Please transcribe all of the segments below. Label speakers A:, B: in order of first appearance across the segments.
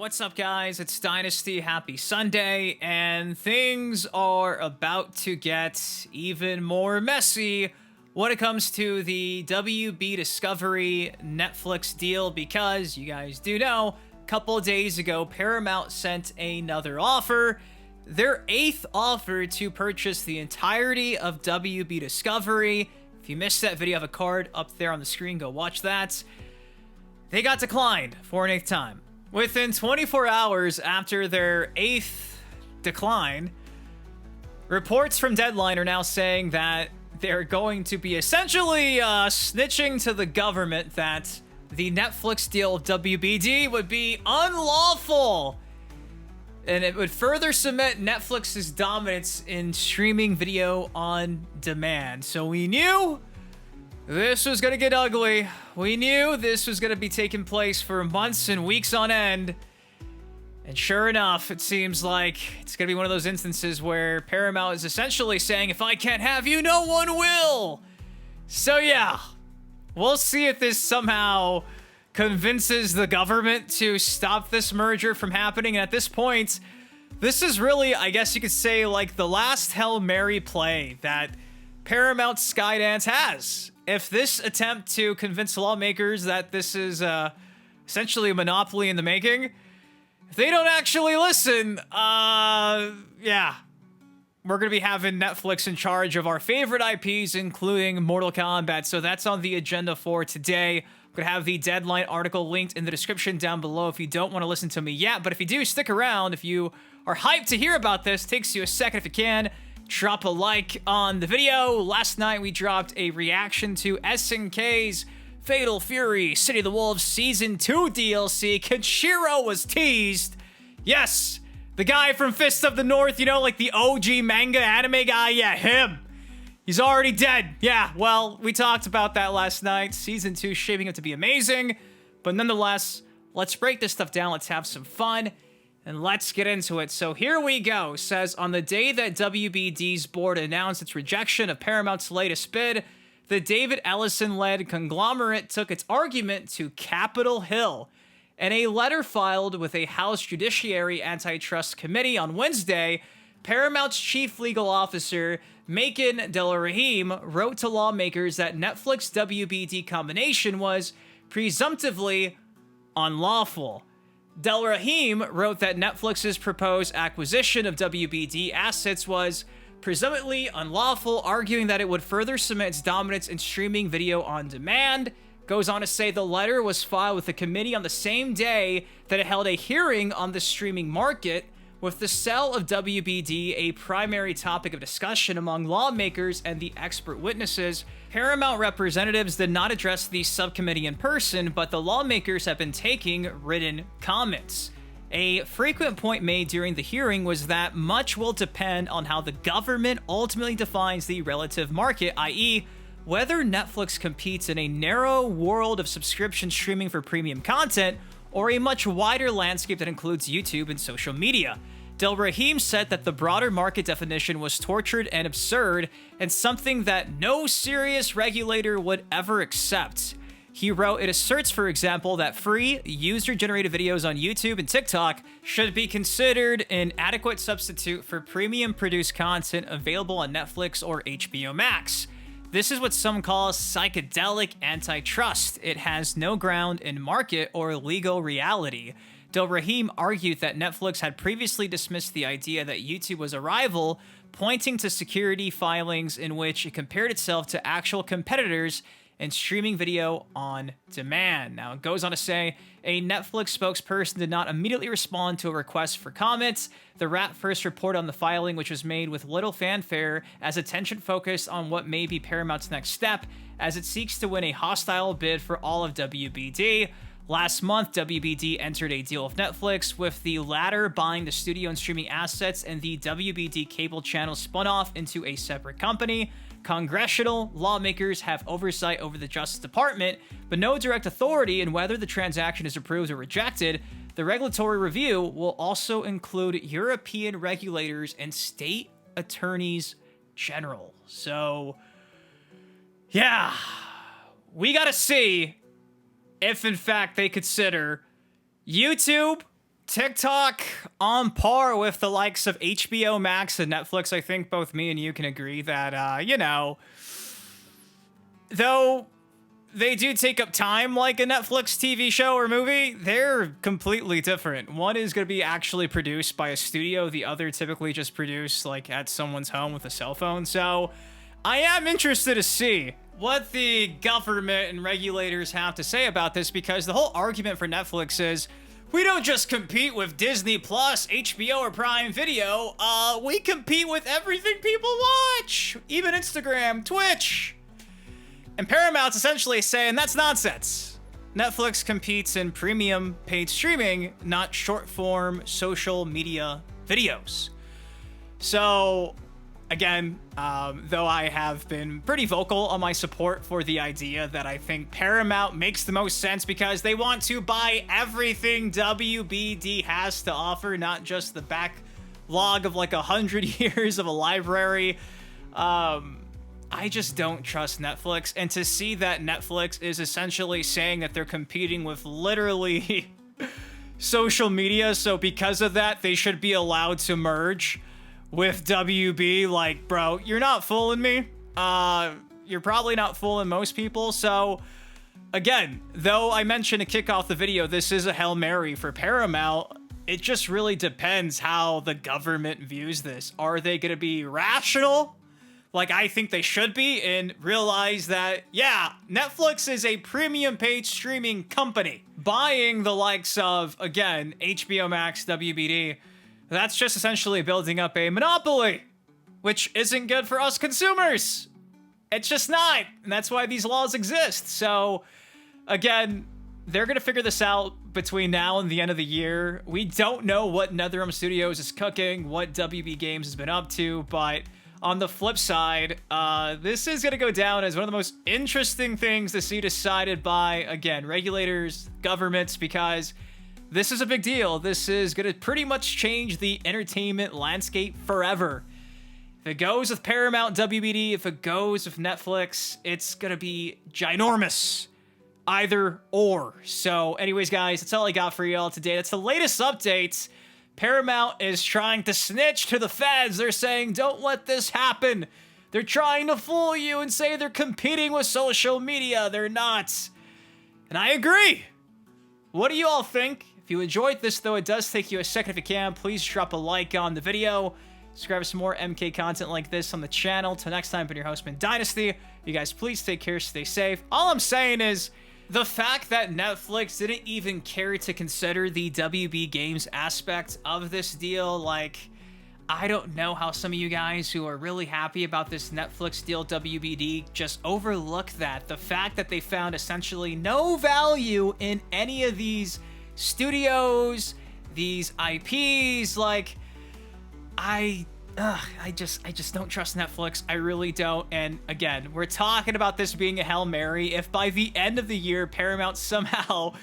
A: What's up, guys? It's Dynasty. Happy Sunday, and things are about to get even more messy when it comes to the WB Discovery Netflix deal, because you guys do know, a couple of days ago, Paramount sent another offer, their 8th offer to purchase the entirety of WB Discovery. If you missed that video, I have a card up there on the screen. Go watch that. They got declined for an 8th time. Within 24 hours after their 8th decline, reports from Deadline are now saying that they're going to be essentially snitching to the government that the Netflix deal of WBD would be unlawful, and it would further cement Netflix's dominance in streaming video on demand. So we knew this was going to get ugly. We knew this was going to be taking place for months and weeks on end. And sure enough, it seems like it's going to be one of those instances where Paramount is essentially saying, if I can't have you, no one will. So yeah, we'll see if this somehow convinces the government to stop this merger from happening. And at this point, this is really, I guess you could say, like the last Hail Mary play that Paramount Skydance has. If this attempt to convince lawmakers that this is essentially a monopoly in the making, if they don't actually listen, yeah, we're going to be having Netflix in charge of our favorite IPs, including Mortal Kombat. So that's on the agenda for today. I'm going to have the Deadline article linked in the description down below if you don't want to listen to me yet. But if you do, stick around. If you are hyped to hear about this, takes you a second if you can. Drop a like on the video. Last night we dropped a reaction to SNK's Fatal Fury City of the Wolves Season 2 DLC. Kenshiro was teased. Yes, the guy from Fist of the North, you know, like the OG manga anime guy. Yeah, him. He's already dead. Yeah, well, we talked about that last night. Season 2 shaping up to be amazing. But nonetheless, let's break this stuff down. Let's have some fun. And let's get into it. So here we go. It says, on the day that WBD's board announced its rejection of Paramount's latest bid, the David Ellison-led conglomerate took its argument to Capitol Hill. In a letter filed with a House Judiciary Antitrust Committee on Wednesday, Paramount's chief legal officer, Maken Del-Rahim, wrote to lawmakers that Netflix-WBD combination was presumptively unlawful. Del-Rahim wrote that Netflix's proposed acquisition of WBD assets was presumably unlawful, arguing that it would further cement its dominance in streaming video on demand. Goes on to say the letter was filed with the committee on the same day that it held a hearing on the streaming market, with the sale of WBD a primary topic of discussion among lawmakers and the expert witnesses. Paramount representatives did not address the subcommittee in person, but the lawmakers have been taking written comments. A frequent point made during the hearing was that much will depend on how the government ultimately defines the relative market, i.e., whether Netflix competes in a narrow world of subscription streaming for premium content or a much wider landscape that includes YouTube and social media. Del-Rahim said that the broader market definition was tortured and absurd, and something that no serious regulator would ever accept. He wrote, it asserts, for example, that free, user-generated videos on YouTube and TikTok should be considered an adequate substitute for premium-produced content available on Netflix or HBO Max. This is what some call psychedelic antitrust. It has no ground in market or legal reality. Del-Rahim argued that Netflix had previously dismissed the idea that YouTube was a rival, pointing to security filings in which it compared itself to actual competitors in streaming video on demand. Now, it goes on to say, a Netflix spokesperson did not immediately respond to a request for comments. The RAT first reported on the filing, which was made with little fanfare, as attention focused on what may be Paramount's next step, as it seeks to win a hostile bid for all of WBD. Last month, WBD entered a deal with Netflix, with the latter buying the studio and streaming assets, and the WBD cable channel spun off into a separate company. Congressional lawmakers have oversight over the Justice Department, but no direct authority in whether the transaction is approved or rejected. The regulatory review will also include European regulators and state attorneys general. So, yeah, we gotta see if in fact they consider YouTube TikTok on par with the likes of HBO Max and Netflix. I think both me and you can agree that, you know, though they do take up time like a Netflix TV show or movie, they're completely different. One is going to be actually produced by a studio. The other typically just produced like at someone's home with a cell phone. So I am interested to see what the government and regulators have to say about this, because the whole argument for Netflix is, we don't just compete with Disney Plus, HBO, or Prime Video. We compete with everything people watch, even Instagram, Twitch. And Paramount's essentially saying that's nonsense. Netflix competes in premium paid streaming, not short-form social media videos. So, again, though I have been pretty vocal on my support for the idea that I think Paramount makes the most sense because they want to buy everything WBD has to offer, not just the backlog of like 100 years of a library. I just don't trust Netflix, and to see that Netflix is essentially saying that they're competing with literally social media, so because of that, they should be allowed to merge with WB, like, bro, you're not fooling me. You're probably not fooling most people. So, again, though I mentioned to kick off the video, this is a Hail Mary for Paramount. It just really depends how the government views this. Are they going to be rational, like I think they should be, and realize that, yeah, Netflix is a premium paid streaming company. Buying the likes of, again, HBO Max, WBD, that's just essentially building up a monopoly, which isn't good for us consumers. It's just not, and that's why these laws exist. So, again, they're going to figure this out between now and the end of the year. We don't know what NetherRealm Studios is cooking, what WB Games has been up to, but on the flip side, this is going to go down as one of the most interesting things to see decided by, again, regulators, governments, because this is a big deal. This is going to pretty much change the entertainment landscape forever. If it goes with Paramount, WBD, if it goes with Netflix, it's going to be ginormous. Either or. So anyways, guys, that's all I got for y'all today. That's the latest updates. Paramount is trying to snitch to the feds. They're saying, don't let this happen. They're trying to fool you and say they're competing with social media. They're not. And I agree. What do you all think? If you enjoyed this, though, it does take you a second if you can. Please drop a like on the video. Subscribe to some more MK content like this on the channel. Till next time, been your host, Dynasty. You guys, please take care, stay safe. All I'm saying is, the fact that Netflix didn't even care to consider the WB Games aspect of this deal, like, I don't know how some of you guys who are really happy about this Netflix deal, WBD, just overlook that. The fact that they found essentially no value in any of these studios, these IPs, like, I just don't trust Netflix. I really don't. And again, we're talking about this being a Hail Mary. If by the end of the year, Paramount somehow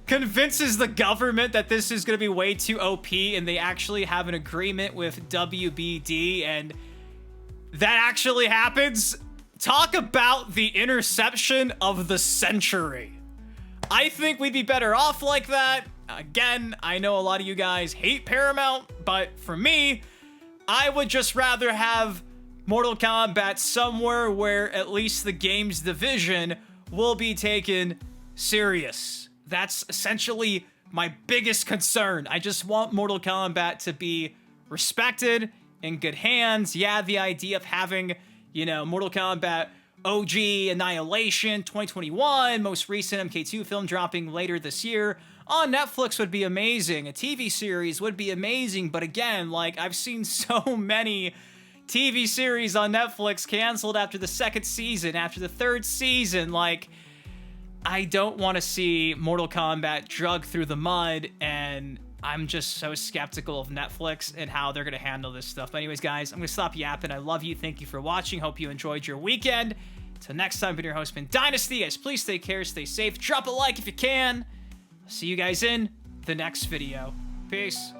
A: convinces the government that this is going to be way too OP and they actually have an agreement with WBD and that actually happens, talk about the interception of the century. I think we'd be better off like that. Again, I know a lot of you guys hate Paramount, but for me, I would just rather have Mortal Kombat somewhere where at least the games division will be taken serious. That's essentially my biggest concern. I just want Mortal Kombat to be respected, in good hands. Yeah, the idea of having, you know, Mortal Kombat OG, Annihilation, 2021, most recent MK2 film dropping later this year on Netflix would be amazing. A TV series would be amazing, but again, like, I've seen so many TV series on Netflix canceled after the second season, after the third season. Like, I don't want to see Mortal Kombat dragged through the mud, and I'm just so skeptical of Netflix and how they're going to handle this stuff. But anyways, guys, I'm going to stop yapping. I love you. Thank you for watching. Hope you enjoyed your weekend. Till next time, been your host, Dynasty. Guys, please take care, stay safe, drop a like if you can. See you guys in the next video. Peace.